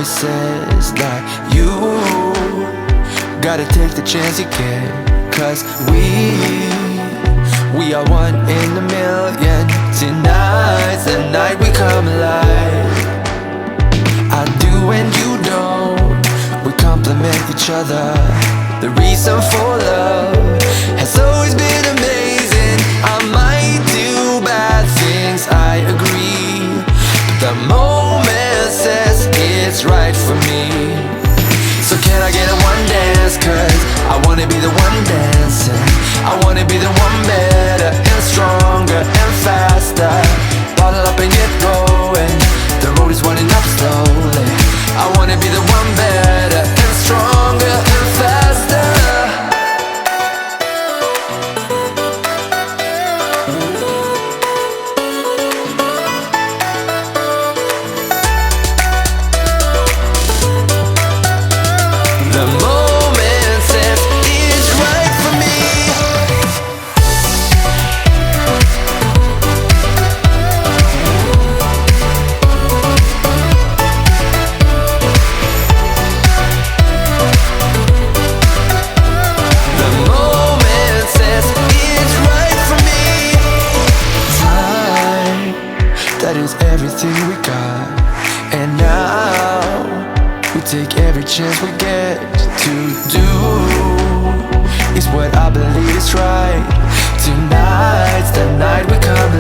choices, not you. Gotta take the chance you get, 'cause we are one in a million. Tonight's the night we come alive. I do and you don't, we complement each other. The reason for love has always been amazing. I might do bad things, I agree, but the moment says it's right for me. So can I get a one dance, 'cause I wanna be the one dancing. I wanna be the one better and stronger and faster. Bottle up and get going, the road is running up slowly. I wanna be the one better and stronger and faster. The moment says it's right for me. The moment says it's right for me. Time, that is everything we got. And now we take every chance we get to do is what I believe is right. Tonight's the night we come